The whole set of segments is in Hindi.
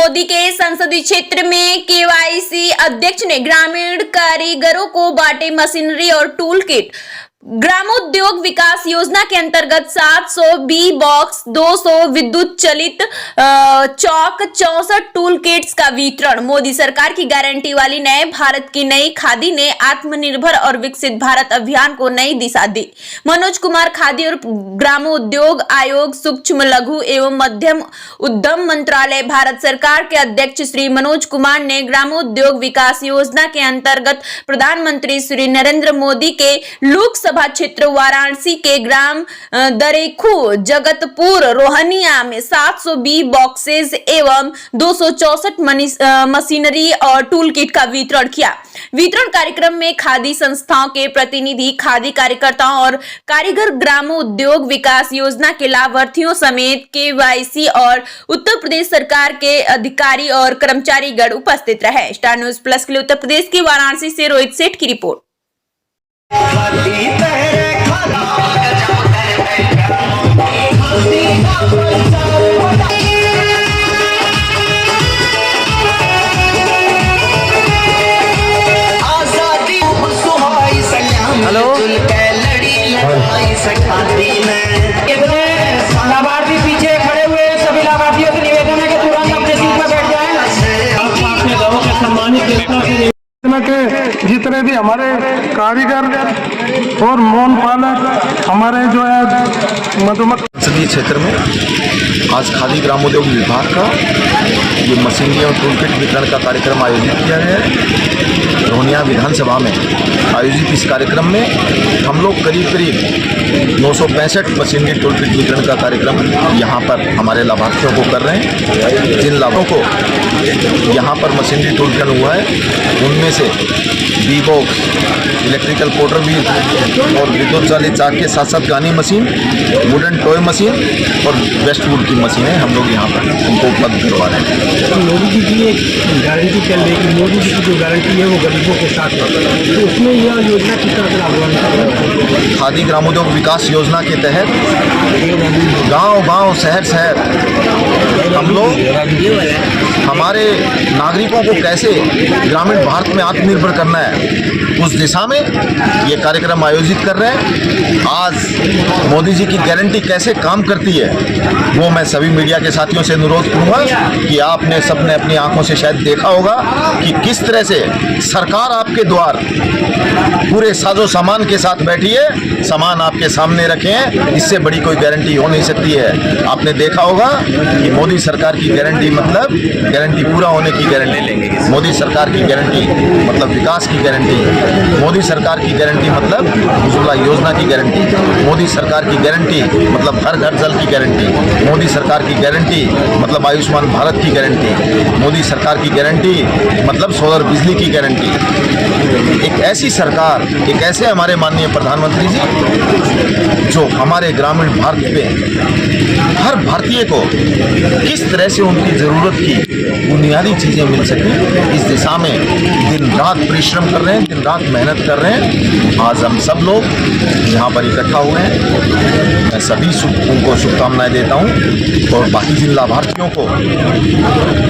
मोदी के संसदीय क्षेत्र में केवाईसी अध्यक्ष ने ग्रामीण कारीगरों को बांटे मशीनरी और टूल किट। ग्रामोद्योग विकास योजना के अंतर्गत 700 बी बॉक्स, 200 विद्युत चलित चौक, 64 टूल किट्स का वितरण। मोदी सरकार की गारंटी वाली नए भारत की नई खादी ने आत्मनिर्भर और विकसित भारत अभियान को नई दिशा दी। मनोज कुमार, खादी और ग्रामोद्योग आयोग, सूक्ष्म लघु एवं मध्यम उद्यम मंत्रालय, भारत सरकार के अध्यक्ष श्री मनोज कुमार ने ग्रामोद्योग विकास योजना के अंतर्गत प्रधानमंत्री श्री नरेंद्र मोदी के लोकसभा क्षेत्र वाराणसी के ग्राम दरेखू, जगतपुर, रोहनिया में 700 बी बॉक्सेस एवं 264 मशीनरी और टूल किट का वितरण किया। वितरण कार्यक्रम में खादी संस्थाओं के प्रतिनिधि, खादी कार्यकर्ताओं और कारीगर ग्रामोद्योग विकास योजना के लाभार्थियों समेत केवाईसी और उत्तर प्रदेश सरकार के अधिकारी और कर्मचारीगण उपस्थित रहे। स्टार न्यूज प्लस के लिए उत्तर प्रदेश की वाराणसी से रोहित सेठ की रिपोर्ट। हेलो, लाभार्थी पीछे खड़े हुए सभी लाभार्थियों से निवेदन है कि तुरंत अपने सीट पर बैठ जाएं। अपने गाँव के सम्मानित के जितने भी हमारे कारीगर और मौन पालक हमारे जो है मधुमक्खी संसदीय क्षेत्र में आज खादी ग्रामोद्योग विभाग का ये मशीनरी और टूल किट वितरण का कार्यक्रम आयोजित किया गया है। रोहनिया विधानसभा में आयोजित इस कार्यक्रम में हम लोग करीब 965 मशीनरी टूल किट वितरण का कार्यक्रम यहाँ पर हमारे लाभार्थियों को कर रहे हैं। जिन लाभों को यहाँ पर मशीनरी टूल किट हुआ है उनमें से बी बॉक्स, इलेक्ट्रिकल पाउडर व्हील और विद्युत चालित चाक के साथ साथ गानी मशीन, वुडन टॉय मशीन और वेस्ट वुड की मशीनें हम लोग यहाँ पर उनको उपलब्ध करवा रहे हैं। तो मोदी जी की एक गारंटी चल रही है, मोदी जी की जो गारंटी है वो गरीबों के साथ है, तो उसमें यह योजना किस तरह से लागू? खादी ग्रामोद्योग विकास योजना के तहत गांव-गांव, शहर-शहर हम लोग हमारे नागरिकों को कैसे ग्रामीण भारत में आत्मनिर्भर करना है उस दिशा में ये कार्यक्रम आयोजित कर रहे हैं। आज मोदी जी की गारंटी कैसे काम करती है वो मैं सभी मीडिया के साथियों से अनुरोध करूंगा कि आपने सबने अपनी आंखों से शायद देखा होगा कि किस तरह से सरकार आपके द्वार पूरे साजो सामान के साथ बैठी है, सामान आपके सामने रखे हैं। इससे बड़ी कोई गारंटी हो नहीं सकती है। आपने देखा होगा कि मोदी सरकार की गारंटी मतलब गारंटी पूरा होने की गारंटी, मोदी सरकार की गारंटी मतलब विकास की गारंटी, मोदी सरकार की गारंटी मतलब उज्ज्वला योजना की गारंटी, मोदी सरकार की गारंटी मतलब हर घर जल की गारंटी, मोदी सरकार की गारंटी मतलब आयुष्मान भारत की गारंटी, मोदी सरकार की गारंटी मतलब सोलर बिजली की गारंटी। एक ऐसी सरकार, एक ऐसे हमारे माननीय प्रधानमंत्री जी जो हमारे ग्रामीण भारत पे हर भारतीय को किस तरह से उनकी ज़रूरत की बुनियादी चीज़ें मिल सकें, इस दिशा में दिन रात परिश्रम कर रहे हैं, दिन रात मेहनत कर रहे हैं। आज हम सब लोग यहाँ पर इकट्ठा हुए हैं। मैं सभी उनको शुभकामनाएं देता हूँ और बाकी जिन लाभार्थियों को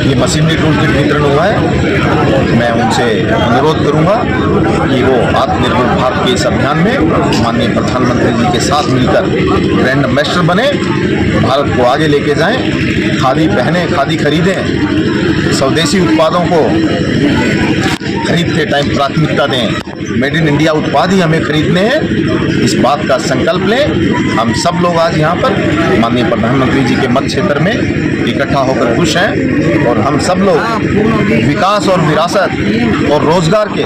ये मशीनरी टूल किट वितरण हुआ है मैं उनसे अनुरोध करूँगा कि वो आत्मनिर्भर भारत के इस अभियान में माननीय प्रधानमंत्री जी के साथ मिलकर ब्रांड एम्बेसडर बने, भारत को आगे लेके जाएं, खादी पहने, खादी खरीदें, स्वदेशी उत्पादों को खरीदते टाइम प्राथमिकता दें। मेड इन इंडिया उत्पाद ही हमें खरीदने हैं, इस बात का संकल्प लें। हम सब लोग आज यहाँ पर माननीय प्रधानमंत्री जी के मत क्षेत्र में इकट्ठा होकर खुश हैं और हम सब लोग विकास और विरासत और रोजगार के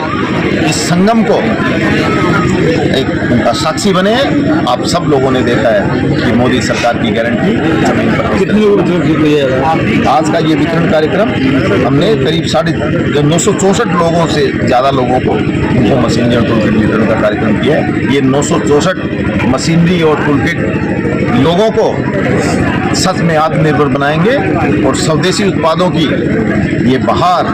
इस संगम को एक उनका साक्षी बने हैं। आप सब लोगों ने देखा है कि मोदी सरकार की गारंटी जमीन पर कितनी। आज का ये वितरण कार्यक्रम हमने करीब 964 लोगों से ज़्यादा लोगों को उनको मशीनरी और टूल किट वितरण का कार्यक्रम किया है। ये 964 मशीनरी और टूल किट लोगों को सच में आत्मनिर्भर बनाएंगे और स्वदेशी उत्पादों की ये बहार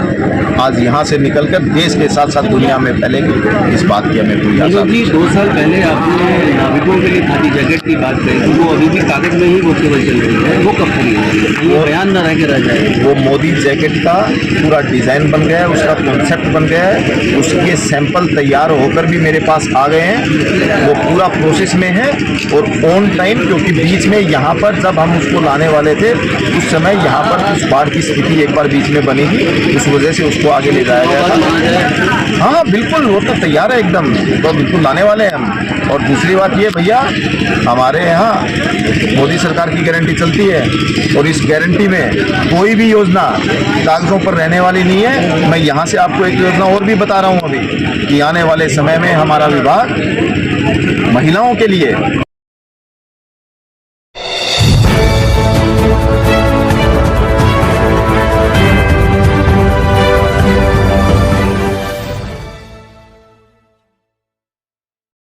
आज यहाँ से निकलकर देश के साथ साथ दुनिया में फैलेगी। इस बात की हमें पूरी आशा है। जी 2 साल पहले आपने नाविकों के लिए खादी जैकेट की बात कही थी, वो अभी भी कागज में ही वो केवल चल रही है, वो कब पूरी होगी? वो बयान न रह के रह जाए। वो मोदी जैकेट का पूरा डिज़ाइन बन गया है, उसका कॉन्सेप्ट बन गया है, उसके सैंपल तैयार होकर भी मेरे पास आ गए हैं। वो पूरा प्रोसेस में है और ऑन टाइम, क्योंकि बीच में यहाँ पर जब हम उसको लाने वाले थे उस समय यहाँ पर कुछ बाढ़ की स्थिति एक बार बीच में बनी थी, उस वजह से उसको आगे ले जाया गया था। हाँ बिल्कुल, वो तो तैयार है एकदम, तो बिल्कुल लाने वाले हैं हम। और दूसरी बात ये भैया, हमारे यहाँ मोदी सरकार की गारंटी चलती है और इस गारंटी में कोई भी योजना कागजों पर रहने वाली नहीं है। मैं यहाँ से आपको एक योजना और भी बता रहा हूँ अभी कि आने वाले समय में हमारा विभाग महिलाओं के लिए